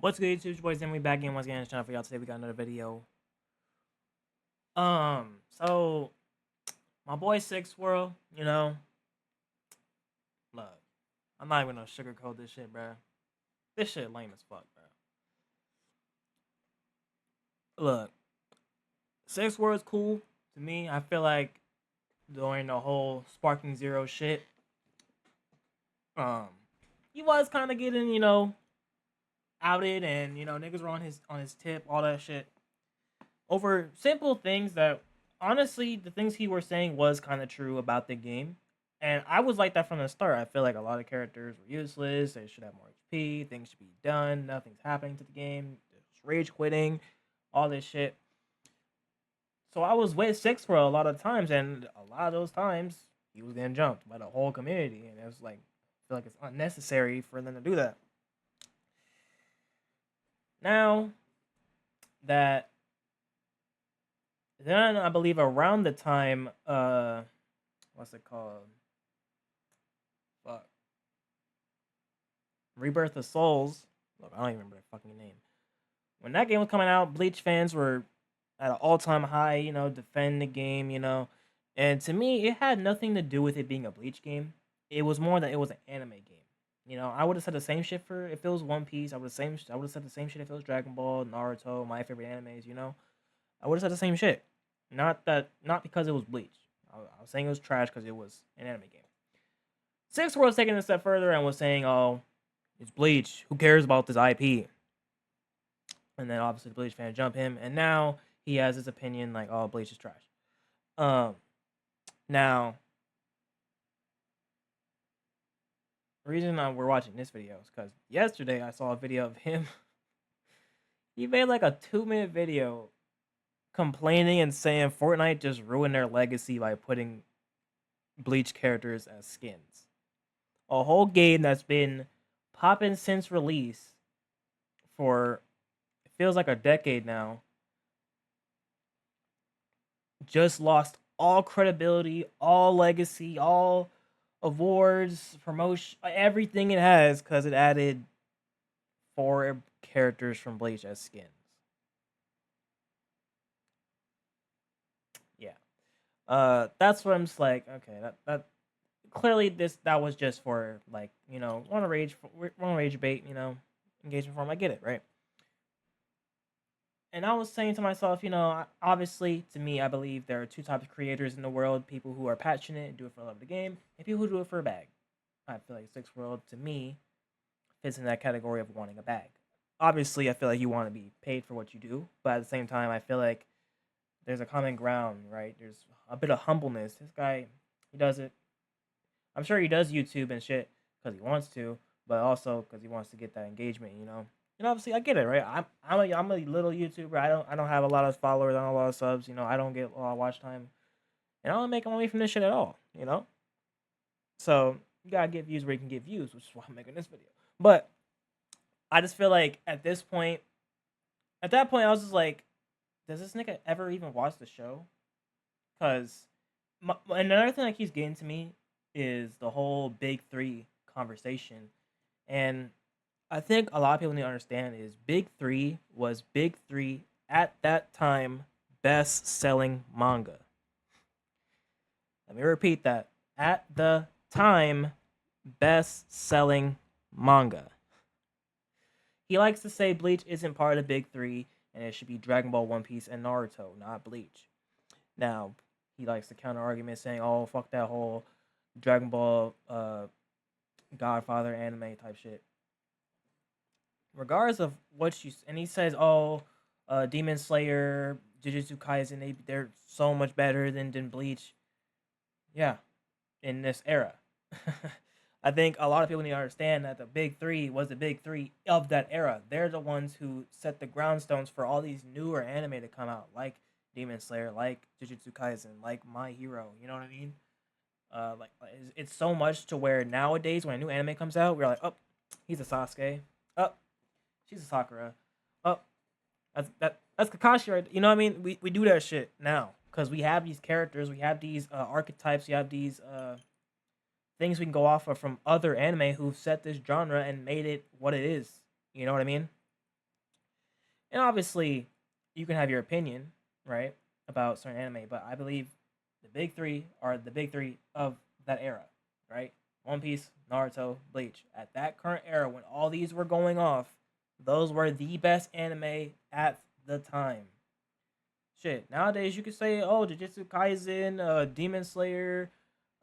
What's good, YouTube? It's your boys, and we back again once again on the channel for y'all. Today we got another video. So my boy Six World, look, I'm not even gonna sugarcoat this shit, bro. This shit lame as fuck, bro. Look, Six World's cool to me. I feel like during the whole Sparking Zero shit, um, he was kind of getting, outed, and niggas were on his tip, all that shit over simple things that honestly the things he was saying was kind of true about the game, and I was like that from the start. I feel like a lot of characters were useless, they should have more HP, things should be done, nothing's happening to the game, there's rage quitting, all this shit. So I was with Six for a lot of times, and a lot of those times he was getting jumped by the whole community, and it was like I feel like it's unnecessary for them to do that. Now that then I believe around the time what's it called? Fuck. Rebirth of Souls. Look, I don't even remember the fucking name. When that game was coming out, Bleach fans were at an all-time high, defend the game, And to me, it had nothing to do with it being a Bleach game. It was more that it was an anime game. I would have said the same shit for if it was One Piece. I would have said the same shit if it was Dragon Ball, Naruto, my favorite animes. I would have said the same shit. Not because it was Bleach. I was saying it was trash because it was an anime game. Six World's taking it a step further and was saying, "Oh, it's Bleach. Who cares about this IP?" And then obviously the Bleach fans jump him, and now he has his opinion like, "Oh, Bleach is trash." Um, Now the reason we're watching this video is because yesterday I saw a video of him. He made like a 2-minute video complaining and saying Fortnite just ruined their legacy by putting Bleach characters as skins. A whole game that's been popping since release for it feels like a decade now just lost all credibility, all legacy, all awards, promotion, everything it has because it added 4 characters from Bleach as skins. Yeah. That's what I'm just like, okay, that clearly that was just for like, want to rage bait, engagement form. I get it, right? And I was saying to myself, obviously, to me, I believe there are 2 types of creators in the world: people who are passionate and do it for the love of the game, and people who do it for a bag. I feel like Six World, to me, fits in that category of wanting a bag. Obviously, I feel like you want to be paid for what you do, but at the same time, I feel like there's a common ground, right? There's a bit of humbleness. This guy, he does it. I'm sure he does YouTube and shit because he wants to, but also because he wants to get that engagement. And obviously, I get it, right? I'm a little YouTuber. I don't have a lot of followers. I don't have a lot of subs. I don't get a lot of watch time, and I don't make money from this shit at all. So you gotta get views where you can get views, which is why I'm making this video. But I just feel like at that point, I was just like, does this nigga ever even watch the show? Because another thing that keeps getting to me is the whole Big Three conversation, and I think a lot of people need to understand is Big Three was Big Three at that time best selling manga. Let me repeat that. At the time, best selling manga. He likes to say Bleach isn't part of the Big Three and it should be Dragon Ball, One Piece, and Naruto, not Bleach. Now, he likes to counter argument saying, "Oh, fuck that whole Dragon Ball Godfather anime type shit." Regardless of what and he says, "Oh, Demon Slayer, Jujutsu Kaisen, they're so much better than Bleach." Yeah, in this era. I think a lot of people need to understand that the Big Three was the Big Three of that era. They're the ones who set the groundstones for all these newer anime to come out, like Demon Slayer, like Jujutsu Kaisen, like My Hero. You know what I mean? It's so much to where nowadays when a new anime comes out, we're like, "Oh, he's a Sasuke. Oh, she's a Sakura. Oh, that's Kakashi, right?" You know what I mean? We do that shit now because we have these characters, we have these archetypes, we have these things we can go off of from other anime who've set this genre and made it what it is. You know what I mean? And obviously, you can have your opinion, right, about certain anime, but I believe the big three are the big three of that era, right? One Piece, Naruto, Bleach. At that current era, when all these were going off, those were the best anime at the time. Shit, nowadays you could say, oh, Jujutsu Kaisen, Demon Slayer,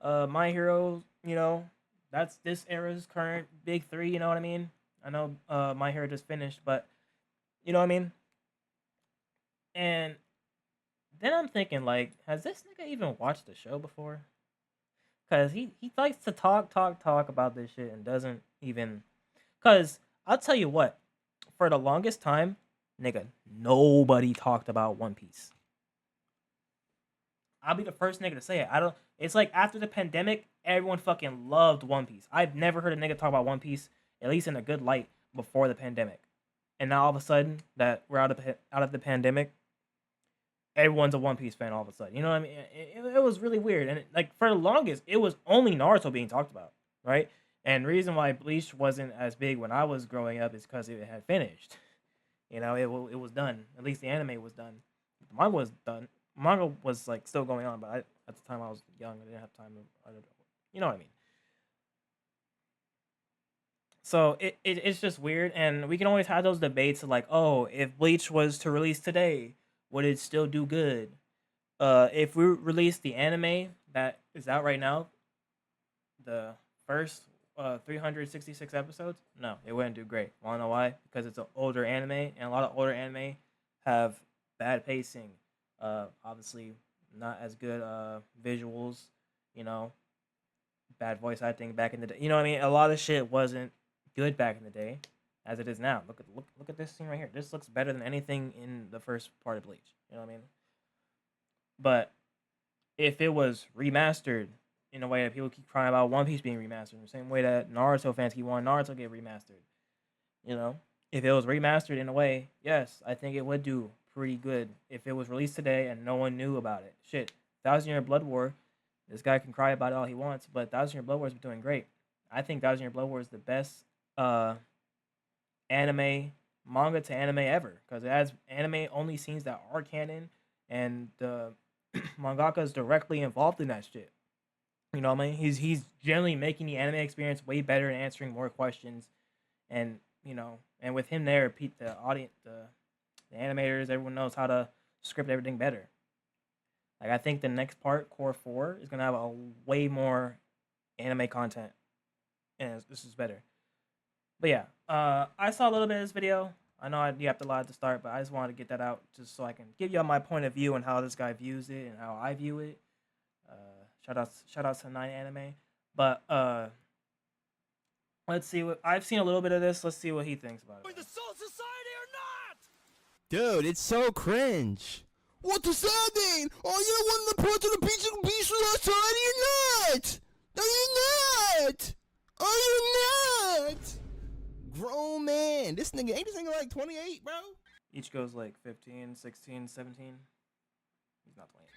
My Hero, that's this era's current big three, you know what I mean? I know My Hero just finished, but you know what I mean? And then I'm thinking, like, has this nigga even watched the show before? Cause he likes to talk about this shit and doesn't even. Cause I'll tell you what, for the longest time, nigga, nobody talked about One Piece. I'll be the first nigga to say it. I don't. It's like after the pandemic, everyone fucking loved One Piece. I've never heard a nigga talk about One Piece, at least in a good light, before the pandemic. And now all of a sudden that we're out of the pandemic, everyone's a One Piece fan all of a sudden. You know what I mean? It was really weird. And like for the longest, it was only Naruto being talked about, right? And the reason why Bleach wasn't as big when I was growing up is because it had finished. You know, it was done. At least the anime was done. The manga was done. Manga was like still going on, but at the time I was young. I didn't have time to, you know what I mean? So it's just weird, and we can always have those debates of like, oh, if Bleach was to release today, would it still do good? If we release the anime that is out right now, the first 366 episodes, no, it wouldn't do great. Wanna know why? Because it's an older anime, and a lot of older anime have bad pacing. Obviously, not as good visuals. You know, bad voice acting back in the day. You know what I mean? A lot of shit wasn't good back in the day, as it is now. Look at this scene right here. This looks better than anything in the first part of Bleach. You know what I mean? But if it was remastered in a way that people keep crying about One Piece being remastered, in the same way that Naruto fans keep wanting Naruto to get remastered, you know, if it was remastered in a way, yes, I think it would do pretty good if it was released today and no one knew about it. Shit, Thousand Year Blood War, this guy can cry about it all he wants, but Thousand Year Blood War has been doing great. I think Thousand Year Blood War is the best uh anime manga to anime ever because it has anime only scenes that are canon and the mangaka is directly involved in that shit. You know what I mean? He's generally making the anime experience way better and answering more questions, and and with him there, Pete, the audience, the animators, everyone knows how to script everything better. Like I think the next part, Core 4, is gonna have a way more anime content, and this is better. But yeah, I saw a little bit of this video. I know you have to lie at the start, but I just wanted to get that out just so I can give y'all my point of view and how this guy views it and how I view it. Shout out to Nine Anime. But let's see what I've seen a little bit of this. Let's see what he thinks about it. The Soul Society or not? Dude, it's so cringe. What does that mean? Are you one of the parts of the Beast Society or not? Are you not? Are you not? Grown man. This nigga, ain't this nigga like 28, bro? Each goes like 15, 16, 17. He's not 28.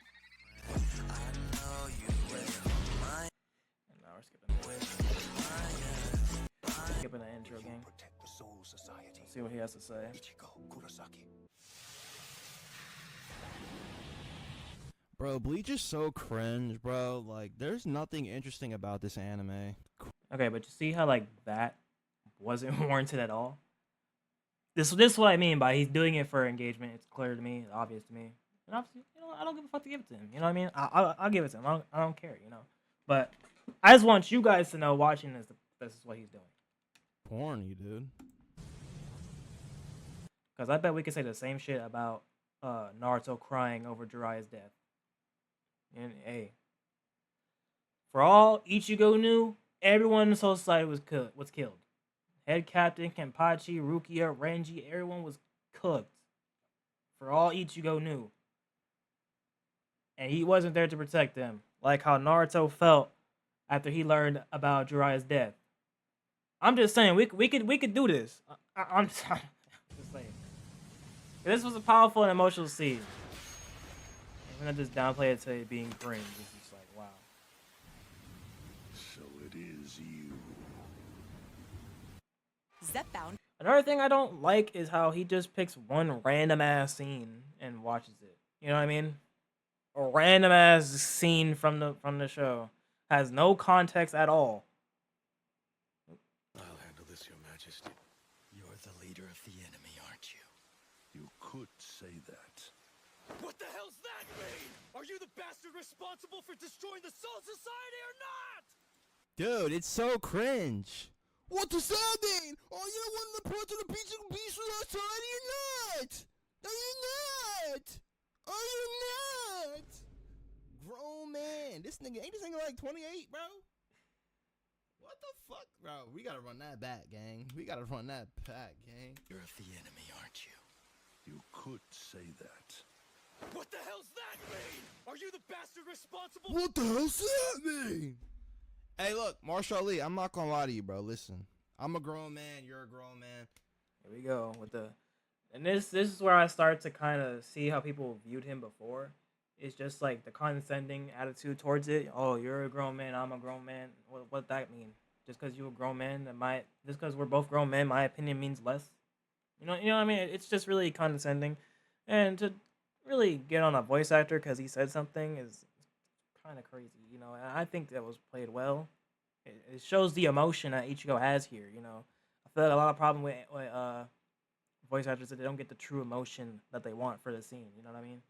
And now we're skipping the intro, gang. Let's see what he has to say. Bro, Bleach is so cringe, bro. Like, there's nothing interesting about this anime. Okay, but you see how like that wasn't warranted at all? This is what I mean by he's doing it for engagement. It's clear to me, it's obvious to me. And obviously, I don't give a fuck to give it to him. You know what I mean? I'll give it to him. I don't care, But I just want you guys to know, watching this is what he's doing. Porny, dude. Because I bet we could say the same shit about Naruto crying over Jiraiya's death. And hey, for all Ichigo knew, everyone in the Soul Society was killed. Head Captain, Kenpachi, Rukia, Renji, everyone was cooked. For all Ichigo knew. And he wasn't there to protect them. Like how Naruto felt after he learned about Jiraiya's death. I'm just saying, we could do this. I'm just saying. This was a powerful and emotional scene. I'm gonna just downplay it to it being cringe. It's just like, wow. So it is you. Zepbound. Another thing I don't like is how he just picks one random ass scene and watches it. You know what I mean? A random ass scene from the show has no context at all. I'll handle this, Your Majesty. You're the leader of the enemy, aren't you? You could say that. What the hell's that mean? Are you the bastard responsible for destroying the Soul Society or not? Dude, it's so cringe. What does that mean? Are you the one that brought to the beach and beast with us already or not? No, you're not. Are you not? Grown man. This nigga, ain't this nigga like 28, bro? What the fuck? Bro, we gotta run that back, gang. We gotta run that back, gang. You're of the enemy, aren't you? You could say that. What the hell's that mean? Are you the bastard responsible? What the hell's that mean? Hey, look, Marshall Lee, I'm not gonna lie to you, bro. Listen, I'm a grown man. You're a grown man. Here we go with the, and this is where I start to kind of see how people viewed him before. It's just like the condescending attitude towards it. Oh, you're a grown man. I'm a grown man. What that mean? Just because you're a grown man, just because we're both grown men, my opinion means less. You know what I mean? It's just really condescending, and to really get on a voice actor because he said something is kind of crazy. You know, and I think that was played well. It shows the emotion that Ichigo has here. You know, I feel like a lot of problem with voice actors that they don't get the true emotion that they want for the scene. You know what I mean?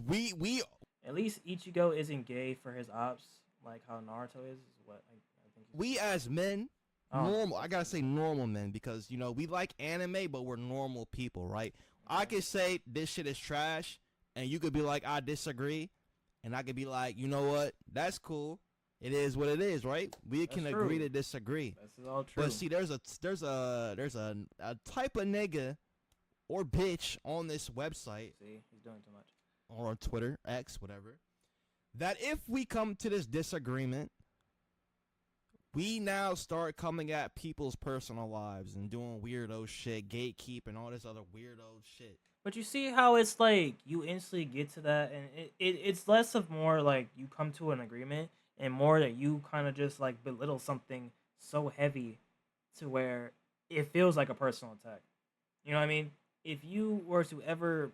We At least Ichigo isn't gay for his ops, like how Naruto is. What I think. we as men, Oh. normal. I gotta say normal men because you know we like anime, but we're normal people, right? I could say this shit is trash, and you could be like, I disagree, and I could be like, you know what? That's cool. It is what it is, right? We can That's agree true. to disagree. This is all true. But see, there's a type of nigga or bitch on this website See, he's doing too much. or on Twitter, X, whatever, that if we come to this disagreement, we now start coming at people's personal lives and doing weirdo shit, gatekeeping, all this other weirdo shit. But you see how it's like you instantly get to that, and it's less of more like you come to an agreement, and more that you kind of just like belittle something so heavy to where it feels like a personal attack. You know what I mean? If you were to ever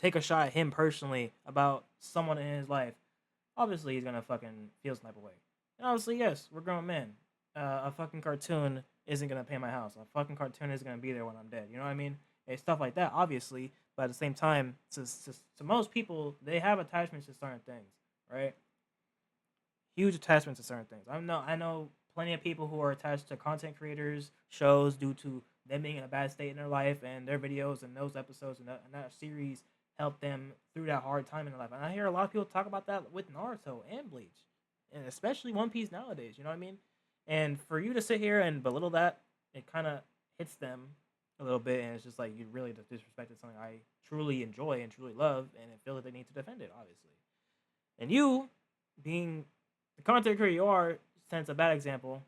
take a shot at him personally about someone in his life, obviously he's gonna fucking feel some type of way. And obviously, yes, we're grown men. A fucking cartoon isn't gonna pay my house. A fucking cartoon isn't gonna be there when I'm dead. You know what I mean? And stuff like that, obviously. But at the same time, to most people, they have attachments to certain things, right? Huge attachments to certain things. I know plenty of people who are attached to content creators, shows, due to them being in a bad state in their life, and their videos and those episodes and that series help them through that hard time in their life. And I hear a lot of people talk about that with Naruto and Bleach, and especially One Piece nowadays. You know what I mean? And for you to sit here and belittle that, it kind of hits them a little bit, and it's just like you really disrespected something I truly enjoy and truly love, and I feel that they need to defend it, obviously. And you, being the content creator you are, sends a bad example,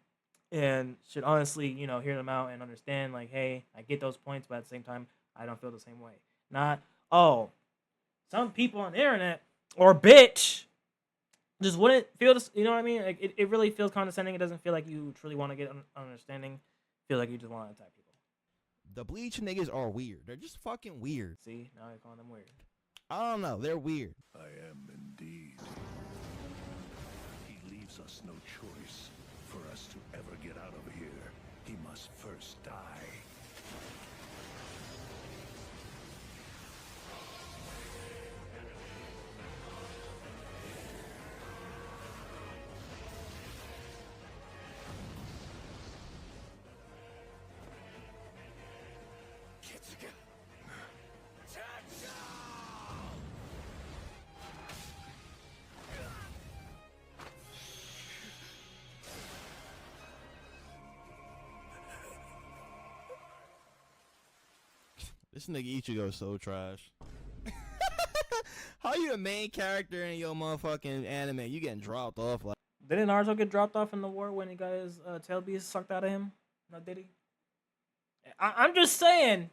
and should honestly, you know, hear them out and understand, like, hey, I get those points, but at the same time, I don't feel the same way. Not, oh, some people on the internet, or bitch, just wouldn't feel this, you know what I mean? Like, it really feels condescending. It doesn't feel like you truly want to get understanding. Feel like you just want to attack people. The Bleach niggas are weird. They're just fucking weird. See, now you're calling them weird. I don't know. They're weird. I am indeed. He leaves us no choice. For us to ever get out of here, he must first die. Kitsuga. This nigga Ichigo is so trash. How you the main character in your motherfucking anime? You getting dropped off like Didn't Naruto get dropped off in the war when he got his tail beast sucked out of him? No, did he? I'm just saying,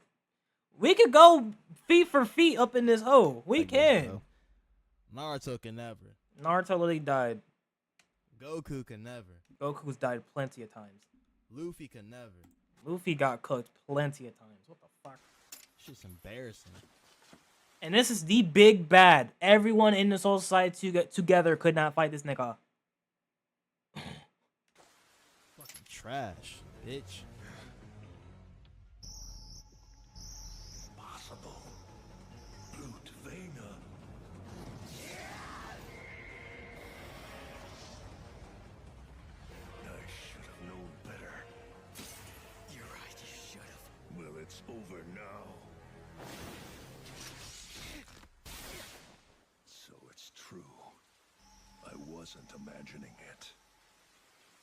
we could go feet for feet up in this hole. I We guess can. so. Naruto can never. Naruto literally died. Goku can never. Goku's died plenty of times. Luffy can never. Luffy got cooked plenty of times. What the fuck? Shit's embarrassing. And this is the big bad. Everyone in the Soul Society together could not fight this nigga. Fucking trash, bitch. Possible. Brute Vena. I should have known better. You're right, you should have. Well, it's over now. So it's true. I wasn't imagining it.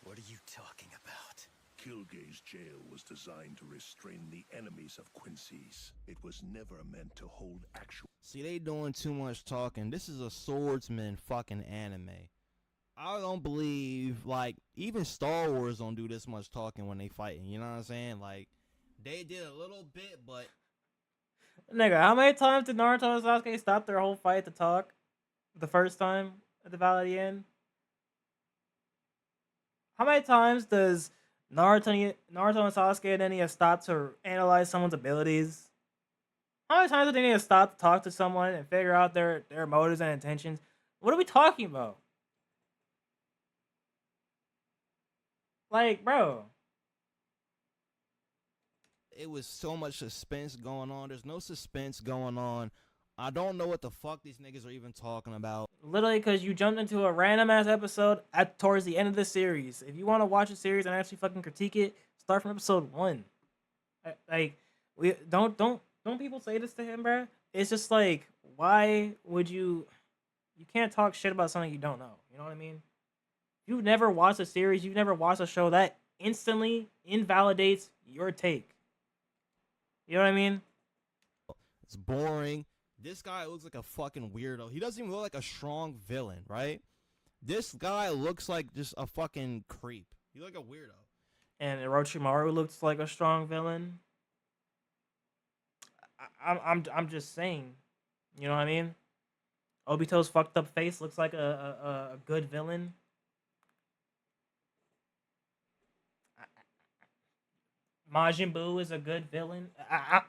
What are you talking about? Kilgay's jail was designed to restrain the enemies of Quincy's. It was never meant to hold actual. See, they doing too much talking. This is a swordsman fucking anime. I don't believe, like, even Star Wars don't do this much talking when they fighting. You know what I'm saying? Like, they did a little bit, but Nigga, how many times did Naruto and Sasuke stop their whole fight to talk? The first time at the Valley of the End? How many times does Naruto and Sasuke and then he stop to analyze someone's abilities? How many times do they need to stop to talk to someone and figure out their motives and intentions? What are we talking about? Like, bro. it was so much suspense going on. There's no suspense going on. I don't know what the fuck these niggas are even talking about. Literally, because you jumped into a random ass episode towards the end of the series. If you want to watch a series and actually fucking critique it, start from episode 1. Like, we don't people say this to him, bruh? It's just like, why would you? You can't talk shit about something you don't know. You know what I mean? You've never watched a series, you've never watched a show, that instantly invalidates your take. You know what I mean? It's boring. This guy looks like a fucking weirdo. He doesn't even look like a strong villain, right? This guy looks like just a fucking creep. He looks like a weirdo. And Orochimaru looks like a strong villain. I'm just saying. You know what I mean? Obito's fucked up face looks like a good villain. Majin Buu is a good villain.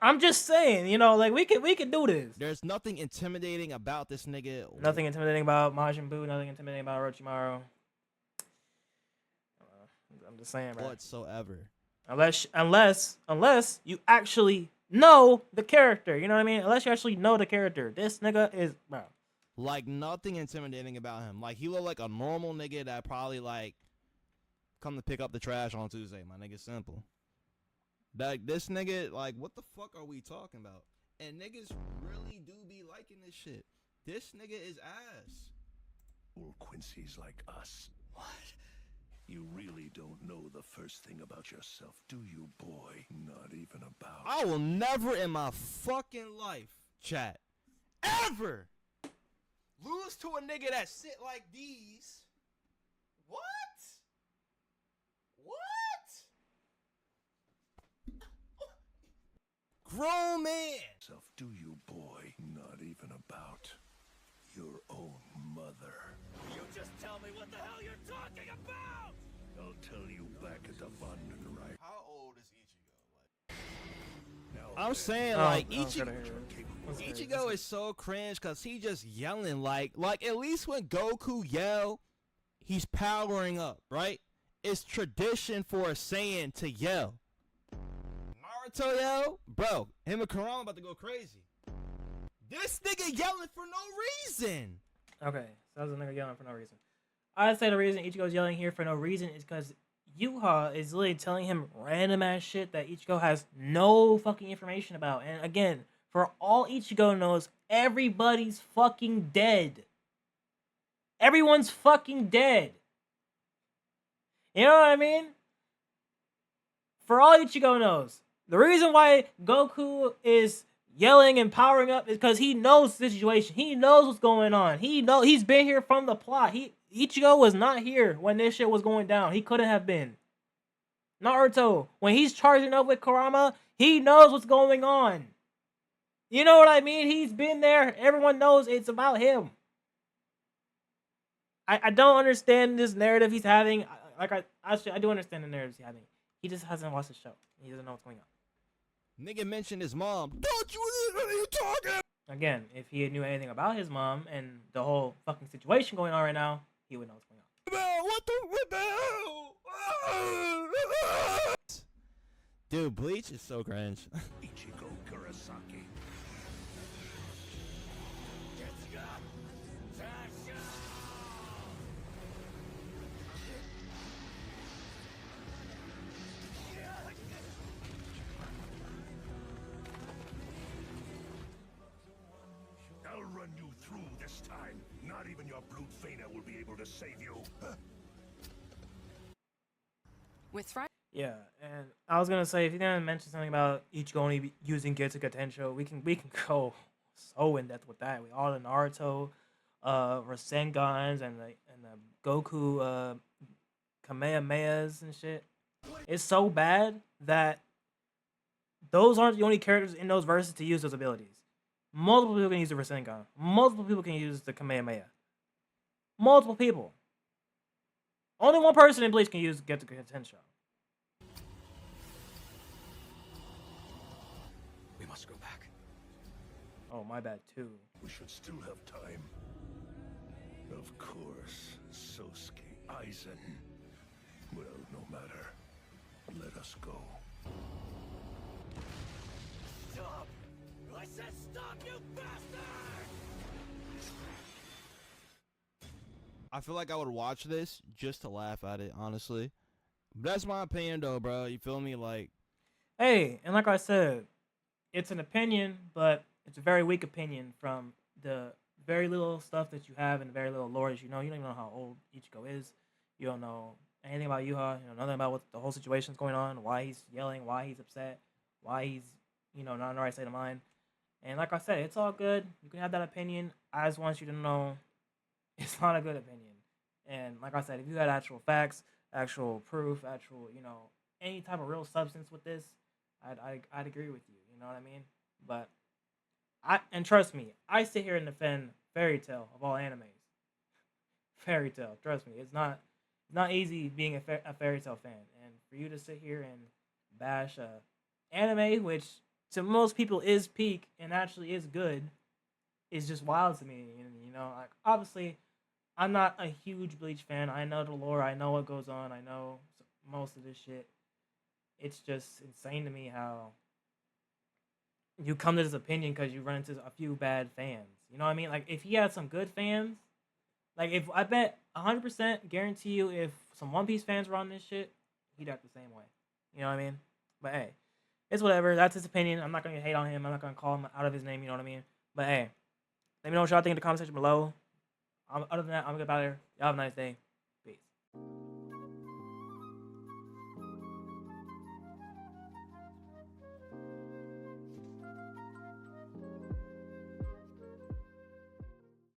I'm just saying, you know, like we could do this. There's nothing intimidating about this nigga. Nothing intimidating about Majin Buu. Nothing intimidating about Orochimaru. I'm just saying, bro. Whatsoever. Unless you actually know the character. You know what I mean? Unless you actually know the character. This nigga is, bro. Like, nothing intimidating about him. Like, he look like a normal nigga that probably, like, come to pick up the trash on Tuesday. My nigga simple. Like, this nigga, like, what the fuck are we talking about? And niggas really do be liking this shit. This nigga is ass. Or Quincy's like us. What? You really don't know the first thing about yourself, do you, boy? Not even about. I will never in my fucking life, chat, ever lose to a nigga that sit like these. What? What? Grown man. Self, do you, boy? Not even about your own mother. You just tell me what the hell you're talking about! I'll tell you back at the Vandenreich. How old is Ichigo? Now I'm then, saying, Oh, like, I was gonna hear Ichigo is so cringe because he just yelling like at least when Goku yell, he's powering up, right? It's tradition for a Saiyan to yell. Naruto yell, bro, him and Kurama about to go crazy. This nigga yelling for no reason. Okay, so that was a nigga yelling for no reason. I'd say the reason Ichigo's yelling here for no reason is because Yuha is literally telling him random ass shit that Ichigo has no fucking information about. And again, for all Ichigo knows, everybody's fucking dead. Everyone's fucking dead. You know what I mean? For all Ichigo knows, the reason why Goku is yelling and powering up is because he knows the situation. He knows what's going on. He's been here from the plot. Ichigo was not here when this shit was going down. He couldn't have been. Naruto, when he's charging up with Kurama, he knows what's going on. You know what I mean? He's been there. Everyone knows it's about him. I don't understand this narrative he's having. I do understand the narratives he's having. He just hasn't watched the show. He doesn't know what's going on. Nigga mentioned his mom. Don't you? What are you talking? Again, if he knew anything about his mom and the whole fucking situation going on right now, he would know what's going on. What the hell? Dude, Bleach is so cringe. Ichigo Kurosaki. I'll run you through this time. Not even your brute Fana will be able to save you. With Friday. Yeah, and I was gonna say if you're gonna mention something about Ichigo only using Getsuga Tensho, we can go so in depth with that. We all the Naruto, Rasengans and the Goku Kamehamehas and shit. It's so bad that those aren't the only characters in those verses to use those abilities. Multiple people can use the Rasengan. Multiple people can use the Kamehameha. Multiple people. Only one person in Bleach can use Getsuga Tensho. We must go back. Oh, my bad too. We should still have time. Of course, Sosuke Aizen. Well, no matter. Let us go. Stop! I said stop, you bastard! I feel like I would watch this just to laugh at it, honestly. That's my opinion, though, bro. You feel me? Like, Hey, and like I said, it's an opinion, but it's a very weak opinion from the very little stuff that you have and the very little lore that you know. You don't even know how old Ichigo is. You don't know anything about Yuha. You know nothing about what the whole situation's going on, why he's yelling, why he's upset, why he's, not in the right state of mind. And like I said, it's all good. You can have that opinion. I just want you to know it's not a good opinion. And like I said, if you had actual facts, actual proof, actual, any type of real substance with this, I'd agree with you. You know what I mean? But and trust me, I sit here and defend Fairy Tail of all animes. Fairy Tail, trust me, it's not easy being a Fairy Tail fan. And for you to sit here and bash anime, which to most people is peak and actually is good, is just wild to me. Like obviously, I'm not a huge Bleach fan. I know the lore. I know what goes on. I know most of this shit. It's just insane to me how you come to this opinion because you run into a few bad fans. You know what I mean? Like if he had some good fans, like if I bet 100% guarantee you if some One Piece fans were on this shit, he'd act the same way. You know what I mean? But hey, it's whatever. That's his opinion. I'm not gonna hate on him. I'm not gonna call him out of his name. You know what I mean? But hey, let me know what y'all think in the comment section below. Other than that, I'm gonna get out of here. Y'all have a nice day.